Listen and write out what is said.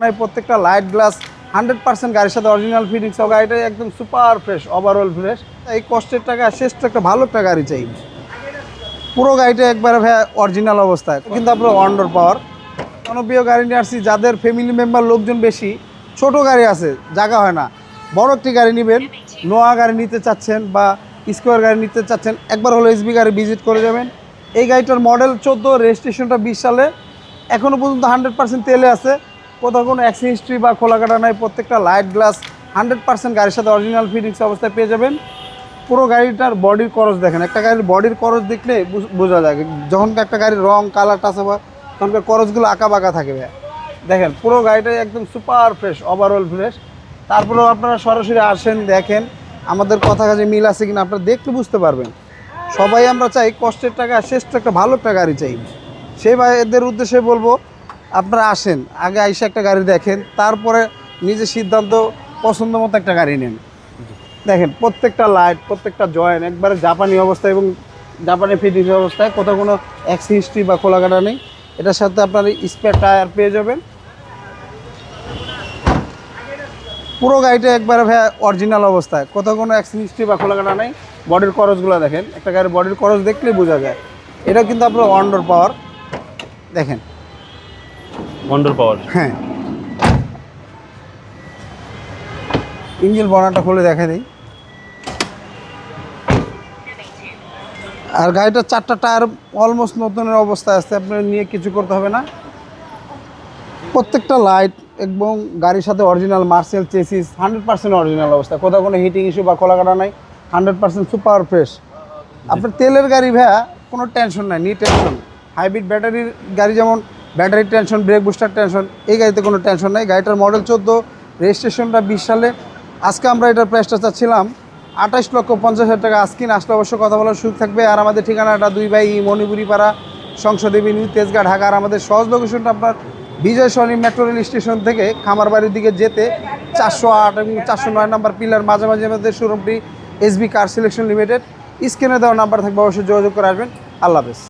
প্রত্যেকটা light glass 100% গাড়ির সাথে অরিজিনাল ফিটিংস সহ গাড়িটা একদম সুপার ফ্রেশ, ওভারঅল ফ্রেশ। এই কষ্টের টাকা শেষ তো একটা ভালো একটা গাড়ি চাই। পুরো গাড়িটা একবারে অরিজিনাল অবস্থায়, কিন্তু আপনার ওয়ান্ডার পাওয়ার জনপ্রিয় গাড়ি নিয়ে আসছি। যাদের ফ্যামিলি মেম্বার লোকজন বেশি, ছোট গাড়ি আছে, জায়গা হয় না, বড় একটি গাড়ি নেবেন, নোয়া গাড়ি নিতে চাচ্ছেন বা স্কোয়ার গাড়ি নিতে চাচ্ছেন, একবার হলো এসবি গাড়ি ভিজিট করে যাবেন। এই গাড়িটার মডেল 14, রেজিস্ট্রেশনটা 20 সালে, এখনও পর্যন্ত 100% তেলে আছে, কোথাও কোনো অ্যাক্সিডেন্ট হিস্ট্রি বা খোলাকাটা নাই। প্রত্যেকটা লাইট গ্লাস 100% গাড়ির সাথে অরিজিনাল ফিটিংস অবস্থায় পেয়ে যাবেন। পুরো গাড়িটার বডির খরচ দেখেন, একটা গাড়ির বডির খরচ দেখলে বোঝা যায় যখন একটা গাড়ির রং কালার টাচা হয় তখনকার খরচগুলো আঁকা বাঁকা থাকে। দেখেন পুরো গাড়িটাই একদম সুপার ফ্রেশ, ওভারঅল ফ্রেশ। তারপরেও আপনারা সরাসরি আসেন, দেখেন আমাদের কথা কাজে মিল আছে কিনা আপনারা দেখলে বুঝতে পারবেন। সবাই আমরা চাই কষ্টের টাকা শেষ তো একটা ভালো একটা গাড়ি চাই। সেই ভাইদের উদ্দেশ্যে বলবো, আপনারা আসেন, আগে আইসা একটা গাড়ি দেখেন, তারপরে নিজের সিদ্ধান্ত পছন্দ মতো একটা গাড়ি নেন। দেখেন প্রত্যেকটা লাইট, প্রত্যেকটা জয়েন্ট একবারে জাপানি অবস্থায় এবং জাপানি ফিটিংস অবস্থায়, কোথাও কোনো অ্যাক্সিডেন্ট হিস্ট্রি বা খোলাকাটা নেই। এটার সাথে আপনার স্পেয়ার টায়ার পেয়ে যাবেন। পুরো গাড়িটা একবারে অরিজিনাল অবস্থায়, কোথাও কোনো অ্যাক্সিডেন্ট হিস্ট্রি বা খোলাকাটা নেই। বডির খরচগুলো দেখেন, একটা গাড়ির বডির খরচ দেখলেই বোঝা যায়। এটা কিন্তু আপনার ওয়ান্ডার পাওয়ার, দেখেন ওয়ান্ডার পাওয়ার। হ্যাঁ, ইঞ্জিন বর্ণাটা খুলে দেখা দিই। আর গাড়িটার 4টা টায়ার অলমোস্ট নতুনের অবস্থায় আছে, আপনার নিয়ে কিছু করতে হবে না। প্রত্যেকটা লাইট এবং গাড়ির সাথে অরিজিনাল মার্সেল চেসিস 100% অরিজিনাল অবস্থায়, কোথাও কোনো হিটিং ইস্যু বা খোলাকাটা নাই, 100% সুপার ফ্রেশ। আপনার তেলের গাড়ি ভাইয়া কোনো টেনশন নাই, নি টেনশন। হাইব্রিড ব্যাটারির গাড়ি যেমন ব্যাটারির টেনশন, ব্রেক বুস্টার টেনশন, এই গাড়িতে কোনো টেনশন নাই। গাড়িটার মডেল 14, রেজিস্ট্রেশনটা 20 সালে। আজকে আমরা এটার প্রাইসটা চাচ্ছিলাম 28,50,000 টাকা। আজকে আসলে অবশ্য কথা বলার সুযোগ থাকবে। আর আমাদের ঠিকানাটা 2 বাই মণিপুরি পাড়া, সংসদেবী, নিউ তেজগাঁ, ঢাকা। আর আমাদের সহজ লোকেশনটা আপনার বিজয় সরণি মেট্রো রেল স্টেশন থেকে খামারবাড়ির দিকে যেতে 408 এবং 409 নাম্বার পিলার মাঝামাঝি আমাদের শোরুমটি এসবি কার সিলেকশন লিমিটেড। স্ক্রিনে দেওয়া নাম্বার থাকবে, অবশ্যই যোগাযোগ করে আসবেন। আল্লাহ হাফেজ।